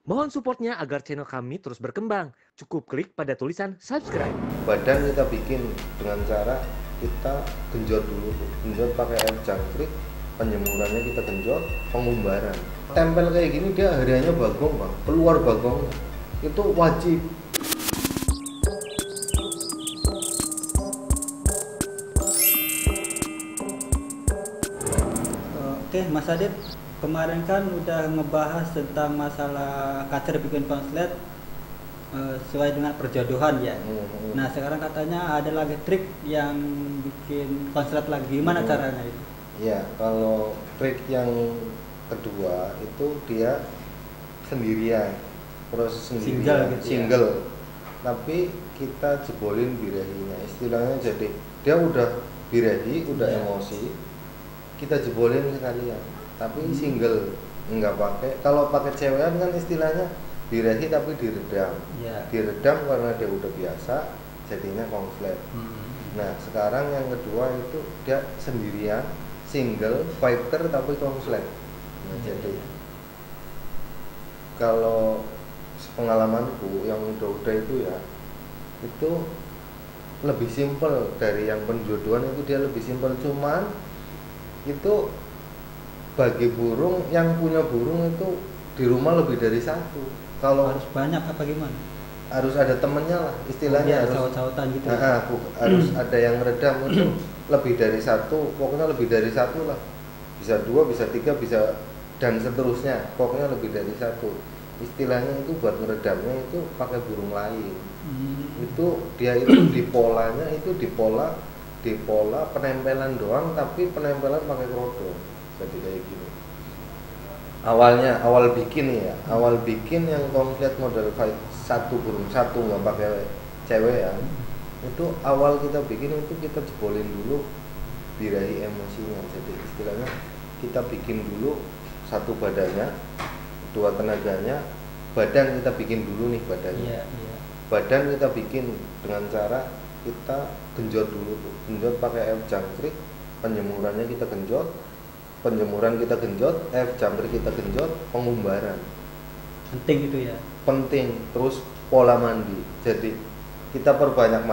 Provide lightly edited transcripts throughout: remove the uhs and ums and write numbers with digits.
Mohon supportnya agar channel kami terus berkembang. Cukup klik pada tulisan subscribe. Badan kita bikin dengan cara kita genjot dulu tuh. Genjot pakai air jangkrik, penjemurannya kita genjot, pengumbaran. Tempel kayak gini dia hariannya bagong bang, keluar bagongnya. Itu wajib. Oke, Mas Adit, kemarin kan udah ngebahas tentang masalah kacer bikin konslet sesuai dengan perjodohan ya. Nah, sekarang katanya ada lagi trik yang bikin konslet lagi. Gimana caranya itu? Ya, kalau trik yang kedua itu dia sendirian, proses sendirian, Single gitu ya? single. Tapi kita jebolin birahinya, istilahnya jadi dia udah birahi, udah Ya. emosi, kita jebolin sekalian. Tapi single, nggak pakai. Kalau pakai cewekan kan istilahnya birahi tapi diredam. Ya. Diredam karena dia udah biasa, jadinya konslet. Nah, sekarang yang kedua itu dia sendirian, single, fighter tapi konslet. Nah, jadi kalau pengalamanku yang udah-udah itu ya, itu lebih simpel dari yang penjodohan. Itu dia lebih simpel, cuman itu bagi burung yang punya burung itu di rumah lebih dari satu. Kalau Harus banyak apa gimana? harus ada temennya lah istilahnya, Ya, harus saut-sautan gitu. harus ada yang meredam. Itu lebih dari satu, pokoknya lebih dari satu lah, bisa dua, bisa tiga, bisa dan seterusnya, pokoknya lebih dari satu. Istilahnya itu buat meredamnya itu pakai burung lain. Itu dia itu di polanya itu di pola penempelan doang, tapi penempelan pakai kerodong. Jadi kayak gini awal bikin ya, awal bikin yang komplit model fight satu burung satu, nggak pakai cewek ya. Itu awal kita bikin itu kita jebolin dulu birahi emosinya. Jadi istilahnya kita bikin dulu satu badannya, dua tenaganya, badan kita bikin dulu nih badannya. Iya, iya. Badan kita bikin dengan cara kita genjot dulu tuh, genjot pakai air jangkrik, penjemurannya kita genjot, penjemuran kita genjot, jangkrik kita genjot, pengumbaran Penting itu ya. penting. Terus pola mandi, jadi kita perbanyak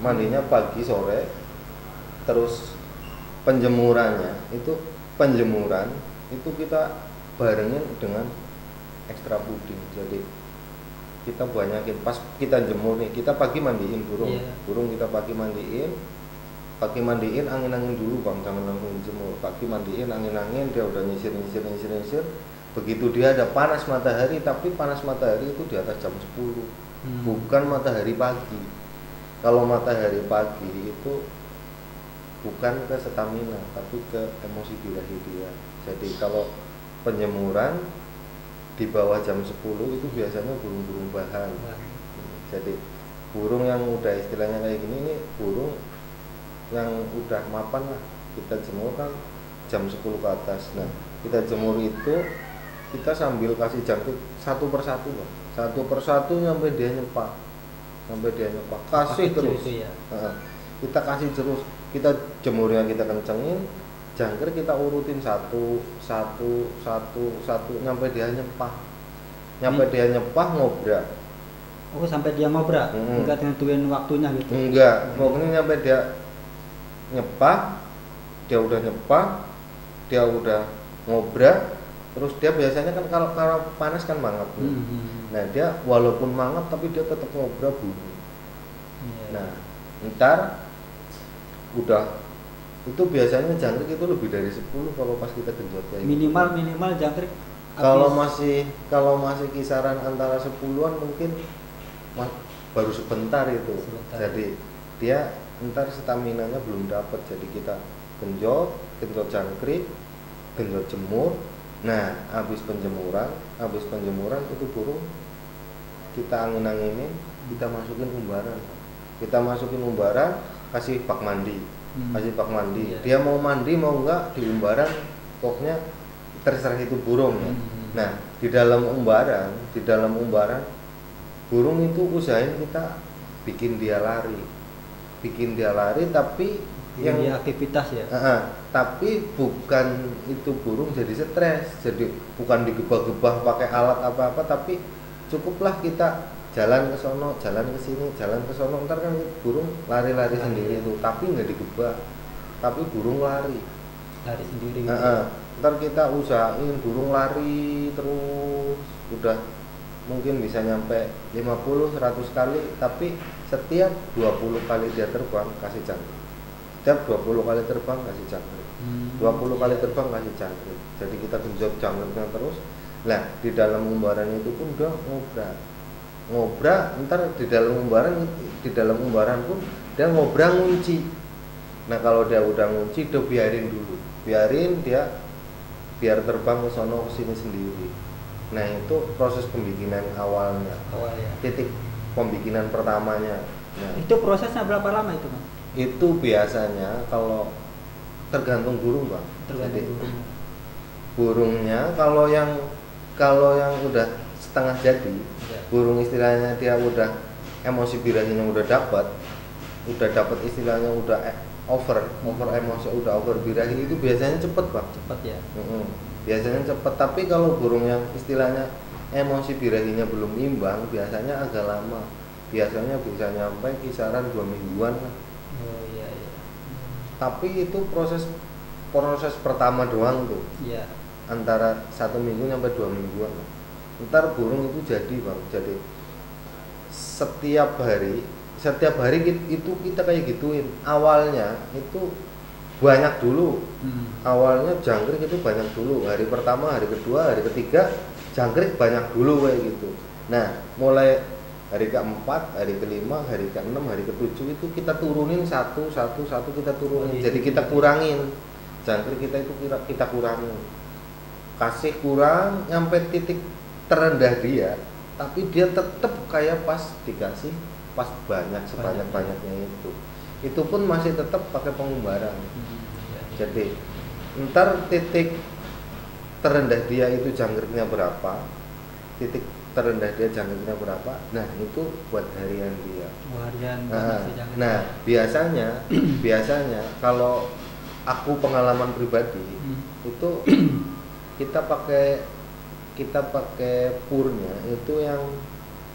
mandinya pagi sore. Terus penjemuran itu kita barengin dengan ekstra puding. Jadi kita banyakin pas kita jemur nih, kita pagi mandiin burung. Iya. Burung kita pagi mandiin, angin-angin dulu bang, jangan langsung jemur. Pagi mandiin, angin-angin, dia udah nyisir. Begitu dia ada panas matahari, tapi panas matahari itu di atas jam 10, bukan matahari pagi. Kalau matahari pagi itu bukan ke stamina, tapi ke emosi birahi dia. Jadi kalau penjemuran di bawah jam 10 itu biasanya burung-burung bahan. Jadi burung yang udah istilahnya kayak gini nih, burung yang udah mapan lah, kita jemur kan jam 10 ke atas. Nah, kita jemur itu kita sambil kasih jangkrik satu persatu loh, satu persatu sampai dia nyepak, kasih terus itu ya. kita kasih terus, kita jemurnya kita kencengin, jangkrik kita urutin satu sampai dia nyepah ngobrak. Oh, sampai dia ngobrak. Enggak tentuin waktunya gitu. Enggak, pokoknya nyampe dia nyepah, dia udah ngobrak. Terus dia biasanya kan kalau panas kan mangap. Nah, dia walaupun mangap tapi dia tetap ngobrak bunyi. Nah, ntar udah itu biasanya jangkrik itu lebih dari 10 kalau pas kita genjot kayak minimal jangkrik kalau masih kisaran antara 10-an mungkin baru sebentar itu. Jadi dia ntar staminanya belum dapat, jadi kita genjot jangkrik, genjot jemur. Nah, habis penjemuran itu burung kita angin-anginin, kita masukin umbaran, kasih bak mandi. Iya. Dia mau mandi mau enggak di umbaran, pokoknya terserah itu burung ya. Nah, di dalam umbaran burung itu usahain kita bikin dia lari tapi yang dia aktivitas ya. tapi bukan itu burung jadi stres, jadi bukan digebah-gebah pakai alat apa-apa, tapi cukuplah kita jalan ke sono, jalan ke sini, jalan ke sono, ntar kan burung lari-lari sendiri itu, tapi nggak digebah, tapi burung lari sendiri. Ntar kita usahain burung lari terus, udah mungkin bisa nyampe 50-100 kali, tapi setiap 20 kali dia terbang kasih jangkrik, setiap 20 kali terbang kasih jangkrik, 20 kali terbang kasih jangkrik, jadi kita genjot jangkriknya terus. Nah di dalam umbaran itu pun udah ngobrak, ntar di dalam umbaran pun dia ngobrak ngunci. Nah kalau dia udah ngunci, udah biarin dulu, biarin dia biar terbang ke sono ke sini sendiri. Nah itu proses pembikinan awalnya, titik pembikinan pertamanya. Nah, itu prosesnya berapa lama itu, Bang? Itu biasanya kalau tergantung burung, Bang. Jadi, burungnya kalau yang udah setengah jadi, burung istilahnya dia udah emosi birahinya udah dapat istilahnya udah over emosi, udah over birahi, itu biasanya cepet, Bang. Cepet ya. Biasanya cepet, tapi kalau burung yang istilahnya emosi birahinya belum imbang biasanya agak lama, biasanya bisa nyampe kisaran 2 mingguan. Iya. Tapi itu proses pertama doang tuh. Iya. Antara 1 minggu sampai 2 mingguan. Ntar burung itu jadi, Bang. Jadi setiap hari itu kita kayak gituin. Awalnya itu banyak dulu. Awalnya jangkrik itu banyak dulu. Hari pertama, hari kedua, hari ketiga jangkrik banyak dulu kayak gitu. Nah, mulai hari keempat, hari kelima, hari keenam, hari ketujuh itu kita turunin satu kita turunin. Jadi kita kurangin jangkrik kita itu, kita kurangin. Kasih kurang sampai titik terendah dia, tapi dia tetap kayak pas dikasih pas sebanyak-banyaknya itu. Itu pun masih tetap pakai pengumbaran. Jadi ntar titik terendah dia itu jangkriknya berapa, titik terendah dia jangkriknya berapa, nah itu buat harian dia. Nah biasanya kalau aku pengalaman pribadi itu kita pakai purnya itu yang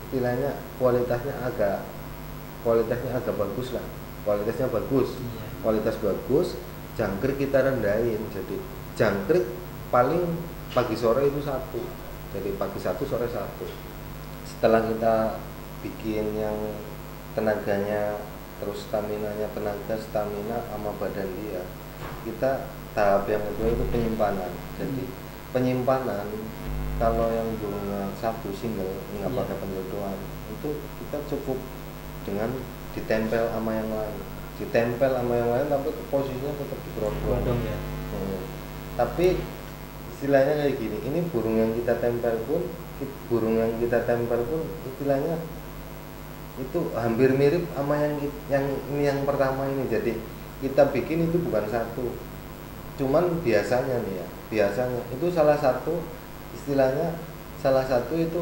istilahnya kualitasnya agak bagus lah, kualitas bagus, jangkrik kita rendahin, jadi jangkrik paling pagi sore itu 1, jadi pagi 1 sore 1. Setelah kita bikin yang tenaganya terus stamina sama badan dia, kita tahap yang kedua itu penyimpanan. Jadi penyimpanan kalau yang burungnya 1 single nggak pakai penjodohan itu kita cukup dengan ditempel sama yang lain, tapi posisinya tetap di kerodong ya. Tapi istilahnya kayak gini, ini burung yang kita tempel pun istilahnya itu hampir mirip sama yang pertama ini. Jadi kita bikin itu bukan 1, cuman biasanya itu salah satu itu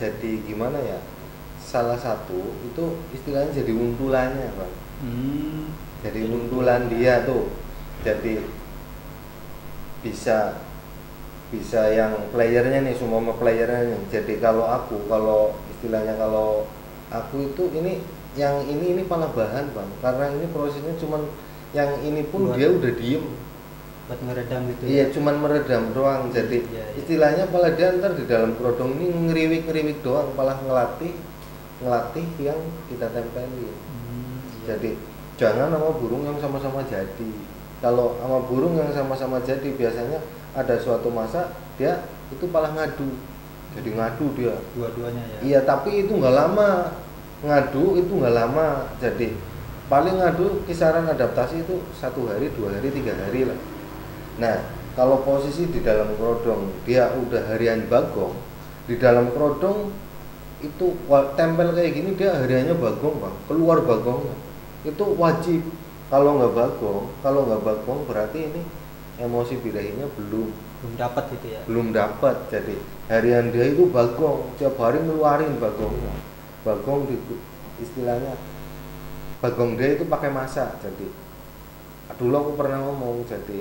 jadi gimana ya, salah satu itu istilahnya jadi untulannya, Bang. Jadi untulan dia tuh, jadi bisa yang playernya nih, semua playernya nih. Jadi kalau istilahnya kalau aku itu ini malah bahan, Bang, karena ini prosesnya cuman yang ini pun dia udah diem buat meredam gitu. Iya, cuman meredam doang. Jadi istilahnya malah dia ntar di dalam kerodong ini ngeriwik doang, malah ngelatih yang kita tempelin. Jadi jangan sama burung yang sama-sama jadi. Kalau sama burung yang sama-sama jadi biasanya ada suatu masa dia itu malah ngadu. Jadi ngadu dia dua-duanya ya. Iya, tapi itu nggak lama. Jadi paling ngadu kisaran adaptasi itu 1 hari, 2 hari, 3 hari lah. Nah, kalau posisi di dalam kerodong dia udah harian bagong, di dalam kerodong itu tempel kayak gini dia hariannya bagong, Bang, keluar bagongnya itu wajib. Kalau nggak bagong berarti ini emosi birahinya belum dapat gitu ya. Belum dapat. Jadi harian dia itu bagong, tiap hari ngeluarin bagongnya. Bagong istilahnya bagong dia itu pakai masa. Jadi dulu aku pernah ngomong, jadi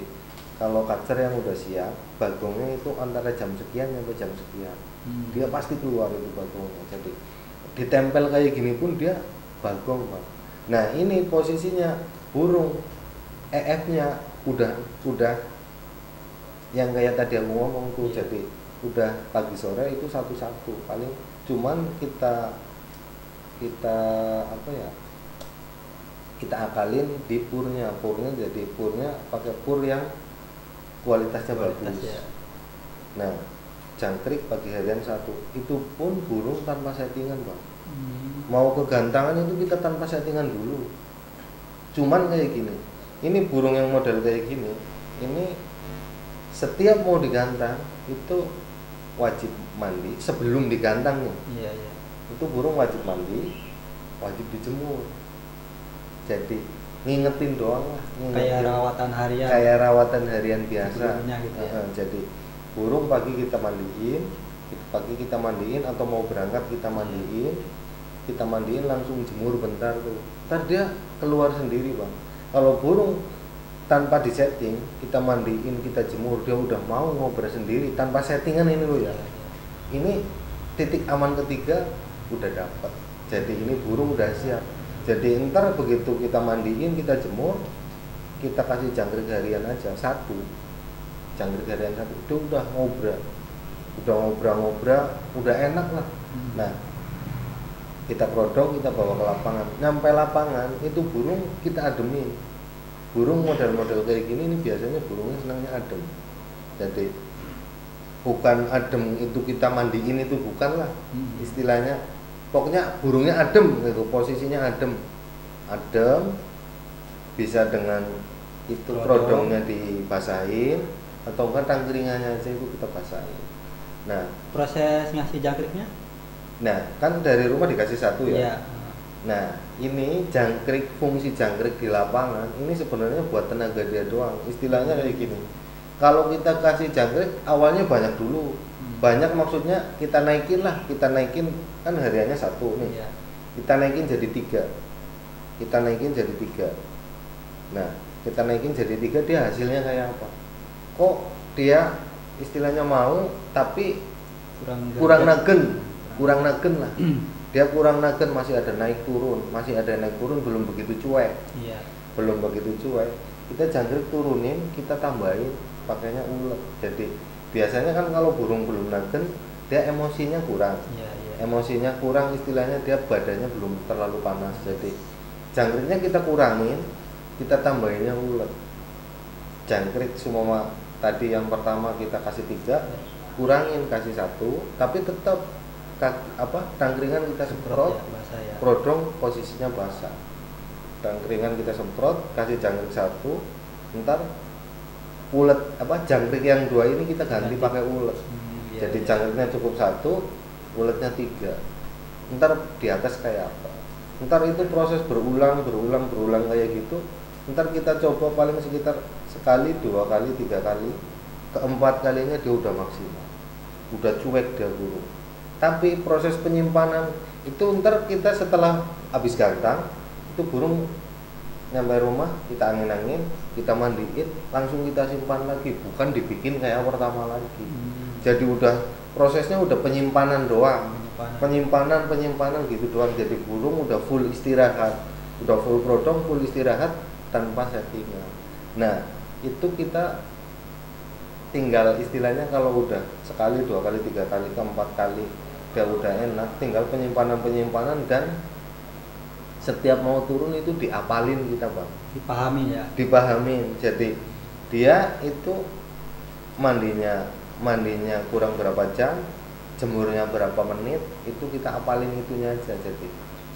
kalau kacer yang udah siap, bagongnya itu antara jam sekian sampai jam sekian, dia pasti keluar itu bagongnya. Jadi ditempel kayak gini pun dia bagong, Pak. Nah ini posisinya burung EF-nya udah yang kayak tadi aku ngomong tuh, jadi udah pagi sore itu satu-satu, paling cuman kita apa ya, kita akalin di purnya jadi purnya pakai pur yang kualitasnya bagus ya. Nah jangkrik pagi harian satu itu pun burung tanpa settingan, Bang. Mau ke gantangan itu kita tanpa settingan dulu, cuman kayak gini, ini burung yang model kayak gini, ini setiap mau digantang itu wajib mandi sebelum digantang nih. Iya. Itu burung wajib mandi, wajib dijemur. Jadi ngingetin doang lah, kayak rawatan harian biasa gitu ya. Jadi burung pagi kita mandiin atau mau berangkat kita mandiin langsung jemur bentar tuh, ntar dia keluar sendiri, Bang. Kalau burung tanpa disetting, kita mandiin, kita jemur, dia udah mau ngobrol sendiri tanpa settingan ini loh ya. Ini titik aman ketiga udah dapat. Jadi ini burung udah siap. Jadi ntar begitu kita mandiin, kita jemur, kita kasih jangkrik harian aja satu, jangkrik harian satu, itu udah ngobrol, udah enak lah. Nah kita prodok, kita bawa ke lapangan, nyampe lapangan itu burung kita ademin. Burung model-model kayak gini ini biasanya burungnya senangnya adem. Jadi bukan adem itu kita mandiin, itu bukan lah istilahnya. Pokoknya burungnya adem gitu, posisinya adem, bisa dengan itu prodongnya dibasahin atau enggak tangkringannya aja itu kita basahin. Nah proses ngasih jangkriknya? Nah kan dari rumah dikasih satu ya. Nah ini jangkrik, fungsi jangkrik di lapangan ini sebenarnya buat tenaga dia doang. Istilahnya kayak gini, kalau kita kasih jangkrik awalnya banyak dulu, banyak maksudnya kita naikin kan hariannya satu nih, kita naikin jadi 3, nah kita naikin jadi 3, dia hasilnya kayak apa? Kok dia istilahnya mau tapi kurang nagen lah. Dia kurang nagen, masih ada naik turun, belum begitu cuek. Kita jangkrik turunin, kita tambahin pakainya ulet. Jadi biasanya kan kalau burung belum nagen, dia emosinya kurang. Emosinya kurang istilahnya dia badannya belum terlalu panas. Jadi jangkriknya kita kurangin, kita tambahinnya ulet. Jangkrik semua tadi yang pertama kita kasih 3, kurangin kasih 1, tapi tetap tangkringan kita semprot, prodong posisinya basah. Tangkringan kita semprot, kasih jangkrik 1, ntar ulet jangkrik yang 2 ini kita ganti pakai ulet. Jadi jangkriknya cukup 1, uletnya 3. Ntar di atas kayak apa? Ntar itu proses berulang kayak gitu. Ntar kita coba paling sekitar sekali, 2 kali, 3 kali, keempat kalinya dia udah maksimal, udah cuek dia burung. Tapi proses penyimpanan itu ntar kita setelah habis gantang itu burung nyampe rumah, kita angin-angin, kita mandiin, langsung kita simpan lagi, bukan dibikin kayak pertama lagi. Jadi udah prosesnya udah penyimpanan doang, penyimpanan gitu doang. Jadi burung udah full istirahat, udah full prodong, full istirahat tanpa settingan. Nah itu kita tinggal istilahnya kalau udah sekali, 2 kali, 3 kali, 4 kali dia udah enak, tinggal penyimpanan dan setiap mau turun itu diapalin kita, Bang. Dipahamin. Jadi dia itu mandinya kurang berapa jam, jemurnya berapa menit, itu kita apalin itunya aja. Jadi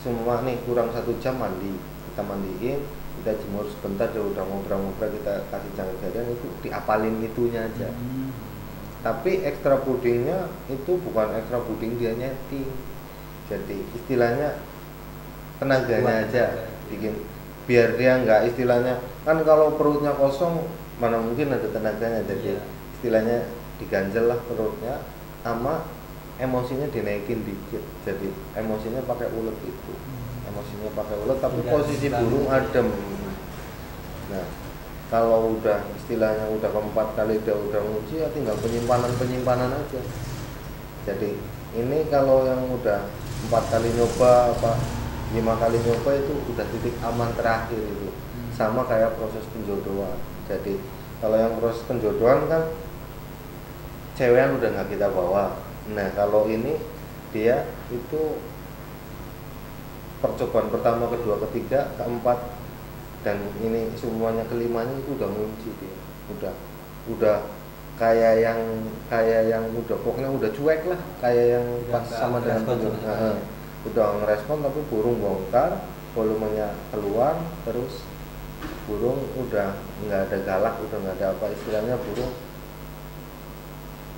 semua nih kurang 1 jam mandi, kita mandiin, kita jemur sebentar, dia udah ngobrol-ngobrol, kita kasih jangkrik harian, itu diapalin itunya aja. Tapi ekstra pudingnya itu bukan ekstra puding, dia nyeting. Jadi istilahnya tenaganya aja bikin, biar dia nggak istilahnya kan kalau perutnya kosong mana mungkin ada tenaganya. Jadi istilahnya diganjel lah perutnya, sama emosinya dinaikin dikit. Jadi emosinya pakai ulet itu, tapi posisi burung adem. Nah Kalau udah istilahnya udah keempat kali dia udah ngunci, ya tinggal penyimpanan aja. Jadi ini kalau yang udah 4 kali nyoba apa 5 kali nyoba itu udah titik aman terakhir itu. Sama kayak proses penjodohan. Jadi kalau yang proses penjodohan kan cewekan udah nggak kita bawa. Nah kalau ini dia itu percobaan pertama, kedua, ketiga, keempat, dan ini semuanya kelimanya itu udah ngunci dia. Udah kayak yang udah pokoknya udah cuek lah, kayak yang pas sama dengan penjodohan. Udah ngerespon tapi burung bongkar, volumenya keluar, terus burung udah nggak ada galak, udah nggak ada apa istilahnya, burung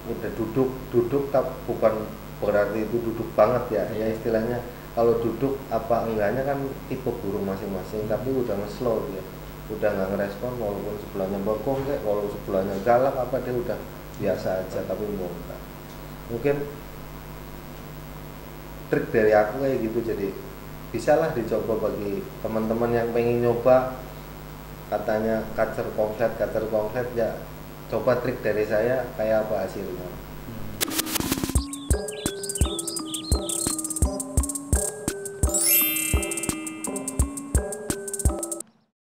udah duduk tapi bukan berarti itu duduk banget ya, ya istilahnya kalau duduk apa enggaknya kan tipe burung masing-masing, tapi udah nge-slow dia, udah nggak ngerespon walaupun sebelahnya bokong kayak, walau sebelahnya galak apa dia udah biasa aja tapi bongkar. Mungkin trik dari aku kayak gitu, jadi bisalah dicoba bagi teman-teman yang pengen nyoba, katanya kacer kongset ya, coba trik dari saya kayak apa hasilnya.